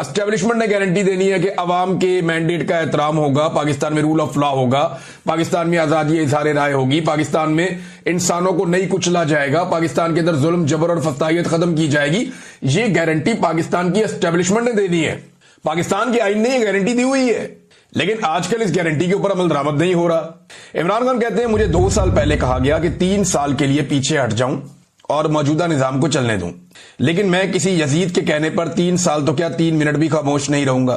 Establishment نے guarantee دینی ہے کہ عوام کے مینڈیٹ کا احترام ہوگا، پاکستان میں رول آف لا ہوگا، پاکستان میں آزادی اظہار رائے ہوگی، پاکستان میں انسانوں کو نہیں کچلا جائے گا، پاکستان کے اندر ظلم جبر اور فسطائیت ختم کی جائے گی. یہ گارنٹی پاکستان کی اسٹیبلشمنٹ نے دینی ہے، پاکستان کی آئین نے یہ گارنٹی دی ہوئی ہے. لیکن آج کل اس گارنٹی کے اوپر عمل درآمد نہیں ہو رہا. عمران خان کہتے ہیں مجھے 2 سال پہلے کہا گیا کہ 3 سال کے لیے پیچھے ہٹ جاؤں اور موجودہ نظام کو چلنے دوں، لیکن میں کسی یزید کے کہنے پر 3 سال تو کیا 3 منٹ بھی خاموش نہیں رہوں گا.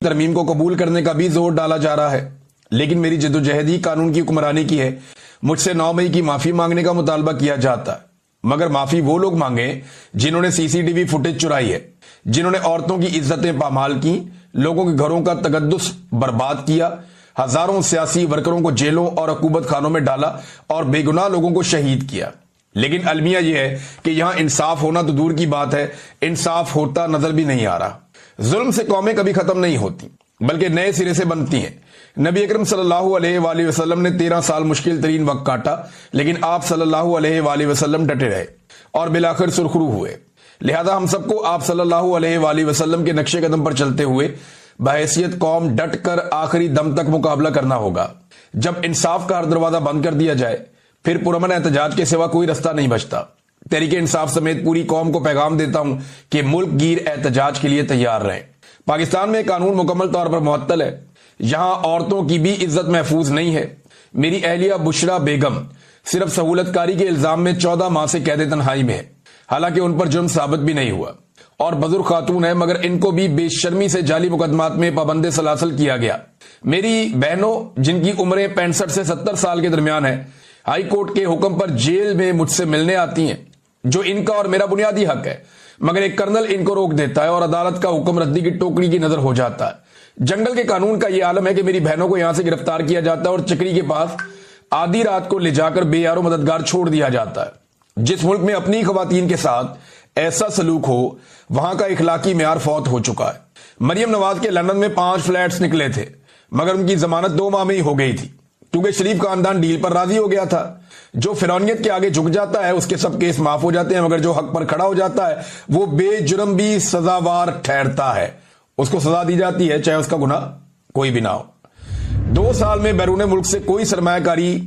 ترمیم کو قبول کرنے کا بھی زور ڈالا جا رہا ہے، لیکن میری جدوجہد ہی قانون کی حکمرانی کی ہے. مجھ سے 9 مئی کی معافی مانگنے کا مطالبہ کیا جاتا ہے، مگر معافی وہ لوگ مانگیں جنہوں نے CCTV فوٹیج چرائی ہے، جنہوں نے عورتوں کی عزتیں پامال کی، لوگوں کے گھروں کا تقدس برباد کیا، ہزاروں سیاسی ورکروں کو جیلوں اور عقوبت خانوں میں ڈالا اور بے گناہ لوگوں کو شہید کیا. لیکن المیہ یہ ہے کہ یہاں انصاف ہونا تو دور کی بات ہے، انصاف ہوتا نظر بھی نہیں آ رہا. ظلم سے قومیں کبھی ختم نہیں ہوتی بلکہ نئے سرے سے بنتی ہیں. نبی اکرم صلی اللہ علیہ وآلہ وسلم نے 13 سال مشکل ترین وقت کاٹا، لیکن آپ صلی اللہ علیہ وآلہ وسلم ڈٹے رہے اور بالآخر سرخرو ہوئے. لہذا ہم سب کو آپ صلی اللہ علیہ وآلہ وسلم کے نقش قدم پر چلتے ہوئے بحیثیت قوم ڈٹ کر آخری دم تک مقابلہ کرنا ہوگا. جب انصاف کا ہر دروازہ بند کر دیا جائے پھر پرامن احتجاج کے سوا کوئی رستہ نہیں بچتا. تحریک انصاف سمیت پوری قوم کو پیغام دیتا ہوں کہ ملک گیر احتجاج کے لیے تیار رہیں. پاکستان میں قانون مکمل طور پر معطل ہے، یہاں عورتوں کی بھی عزت محفوظ نہیں ہے. میری اہلیہ بشرا بیگم صرف سہولت کاری کے الزام میں 14 ماہ سے قید تنہائی میں ہے، حالانکہ ان پر جرم ثابت بھی نہیں ہوا اور بزرگ خاتون ہے، مگر ان کو بھی بے شرمی سے جعلی مقدمات میں پابند سلاسل کیا گیا. میری بہنوں جن کی عمریں 65 سے 70 سال کے درمیان ہے، ہائی کورٹ کے حکم پر جیل میں مجھ سے ملنے آتی ہیں، جو ان کا اور میرا بنیادی حق ہے، مگر ایک کرنل ان کو روک دیتا ہے اور عدالت کا حکم ردی کی ٹوکری کی نظر ہو جاتا ہے. جنگل کے قانون کا یہ عالم ہے کہ میری بہنوں کو یہاں سے گرفتار کیا جاتا ہے اور چکری کے پاس آدھی رات کو لے جا کر بے یار و مددگار چھوڑ دیا جاتا ہے. جس ملک میں اپنی خواتین کے ساتھ ایسا سلوک ہو وہاں کا اخلاقی معیار فوت ہو چکا ہے. مریم نواز کے لندن میں 5 فلیٹس نکلے تھے، مگر ان کی ضمانت 2 ماہ میں ہی ہو گئی تھی کیونکہ شریف خاندان ڈیل پر راضی ہو گیا تھا. جو فرعونیت کے آگے جھک جاتا ہے اس کے سب کیس معاف ہو جاتے ہیں، مگر جو حق پر کھڑا ہو جاتا ہے وہ بے جرم بھی سزاوار ٹھہرتا ہے، اس کو سزا دی جاتی ہے چاہے اس کا گناہ کوئی بھی نہ ہو. 2 سال میں بیرون ملک سے کوئی سرمایہ کاری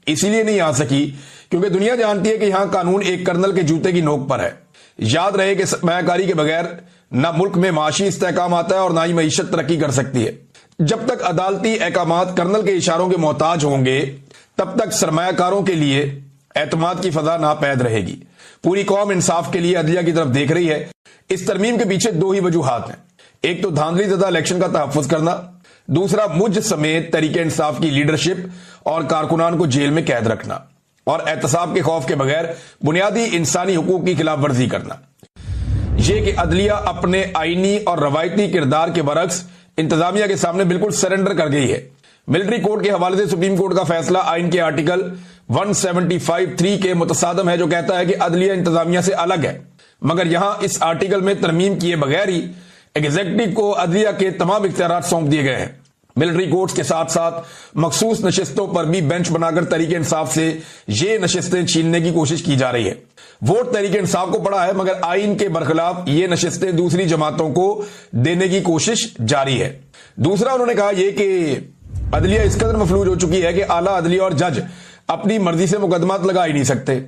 اسی لیے نہیں آ سکی کیونکہ دنیا جانتی ہے کہ یہاں قانون ایک کرنل کے جوتے کی نوک پر ہے. یاد رہے کہ سرمایہ کاری کے بغیر نہ ملک میں معاشی استحکام آتا ہے اور نہ ہی معیشت ترقی کر سکتی ہے. جب تک عدالتی احکامات کرنل کے اشاروں کے محتاج ہوں گے تب تک سرمایہ کاروں کے لیے اعتماد کی فضا ناپید رہے گی. پوری قوم انصاف کے لیے عدلیہ کی طرف دیکھ رہی ہے. اس ترمیم کے پیچھے 2 ہی وجوہات ہیں، ایک تو دھاندلی زدہ الیکشن کا تحفظ کرنا، دوسرا مجھ سمیت تحریک انصاف کی لیڈرشپ اور کارکنان کو جیل میں قید رکھنا اور احتساب کے خوف کے بغیر بنیادی انسانی حقوق کی خلاف ورزی کرنا. یہ کہ عدلیہ اپنے آئینی اور روایتی کردار کے برعکس انتظامیہ کے سامنے بالکل سرنڈر کر گئی ہے. ملٹری کورٹ کے حوالے سے سپریم کورٹ کا فیصلہ آئین کے آرٹیکل 175(3) کے متصادم ہے، جو کہتا ہے کہ عدلیہ انتظامیہ سے الگ ہے، مگر یہاں اس آرٹیکل میں ترمیم کیے بغیر ہی ایگزیکٹو کو عدلیہ کے تمام اختیارات سونپ دیے گئے ہیں. ملٹری کورٹس کے ساتھ ساتھ مخصوص نشستوں پر بھی بینچ بنا کر تحریک انصاف سے یہ نشستیں چھیننے کی کوشش کی جا رہی ہے. ووٹ تحریک انصاف کو پڑا ہے، مگر آئین کے برخلاف یہ نشستیں دوسری جماعتوں کو دینے کی کوشش جاری ہے. دوسرا انہوں نے کہا یہ کہ عدلیہ اس قدر مفلوج ہو چکی ہے کہ اعلیٰ عدلیہ اور جج اپنی مرضی سے مقدمات لگا ہی نہیں سکتے.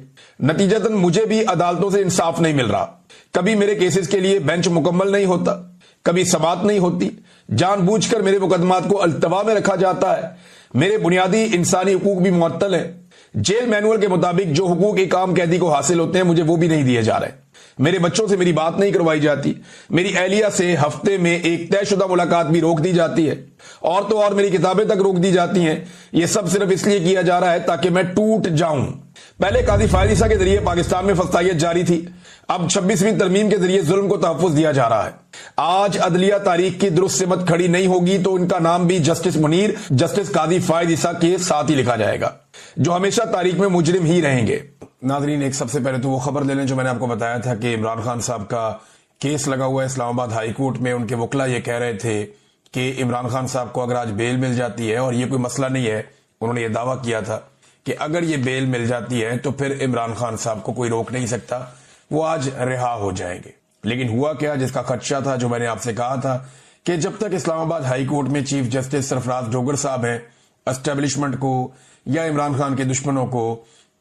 نتیجتاً مجھے بھی عدالتوں سے انصاف نہیں مل رہا. کبھی میرے کیسز کے لیے بینچ مکمل نہیں ہوتا، کبھی سماعت نہیں ہوتی، جان بوجھ کر میرے مقدمات کو التوا میں رکھا جاتا ہے. میرے بنیادی انسانی حقوق بھی معطل ہیں. جیل مینول کے مطابق جو حقوق ایک عام قیدی کو حاصل ہوتے ہیں مجھے وہ بھی نہیں دیے جا رہے. میرے بچوں سے میری بات نہیں کروائی جاتی. میری اہلیہ سے ہفتے میں ایک طے شدہ ملاقات بھی روک دی جاتی ہے. اور تو اور میری کتابیں تک روک دی جاتی ہیں. یہ سب صرف اس لیے کیا جا رہا ہے تاکہ میں ٹوٹ جاؤں. پہلے قاضی فائز عیسیٰ کے ذریعے پاکستان میں فسطائیت جاری تھی، اب 26ویں ترمیم کے ذریعے ظلم کو تحفظ دیا جا رہا ہے. آج عدلیہ تاریخ کی درست سمت کھڑی نہیں ہوگی تو ان کا نام بھی جسٹس منیر، جسٹس قاضی فائز عیسیٰ کے ساتھ ہی لکھا جائے گا، جو ہمیشہ تاریخ میں مجرم ہی رہیں گے. ناظرین، ایک سب سے پہلے تو وہ خبر لے لیں جو میں نے آپ کو بتایا تھا کہ عمران خان صاحب کا کیس لگا ہوا ہے اسلام آباد ہائی کورٹ میں. ان کے وکلا یہ کہہ رہے تھے کہ عمران خان صاحب کو اگر آج بیل مل جاتی ہے، اور یہ کوئی مسئلہ نہیں ہے، انہوں نے یہ دعویٰ کیا تھا کہ اگر یہ بیل مل جاتی ہے تو پھر عمران خان صاحب کو کوئی روک نہیں سکتا، وہ آج رہا ہو جائیں گے. لیکن ہوا کیا جس کا خدشہ تھا، جو میں نے آپ سے کہا تھا کہ جب تک اسلام آباد ہائی کورٹ میں چیف جسٹس سرفراز ڈوگر صاحب ہیں، اسٹیبلشمنٹ کو یا عمران خان کے دشمنوں کو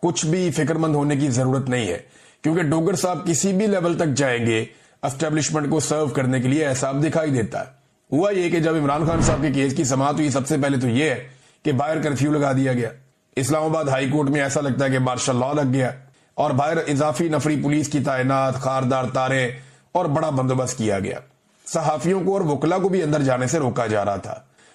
کچھ بھی فکر مند ہونے کی ضرورت نہیں ہے، کیونکہ ڈوگر صاحب کسی بھی لیول تک جائیں گے اسٹیبلشمنٹ کو سرو کرنے کے لیے ایسا دکھائی دیتا ہے۔ ہوا یہ کہ جب عمران خان صاحب کے کیس کی سماعت ہوئی، سب سے پہلے تو یہ ہے کہ باہر کرفیو لگا دیا گیا۔ اسلام آباد ہائی کورٹ میں ایسا لگتا ہے کہ مارشل لا لگ گیا، اور باہر اضافی نفری پولیس کی تعینات، خاردار تاریں اور بڑا بندوبست کیا گیا۔ صحافیوں کو اور وکلا کو بھی اندر جانے سے روکا جا رہا تھا۔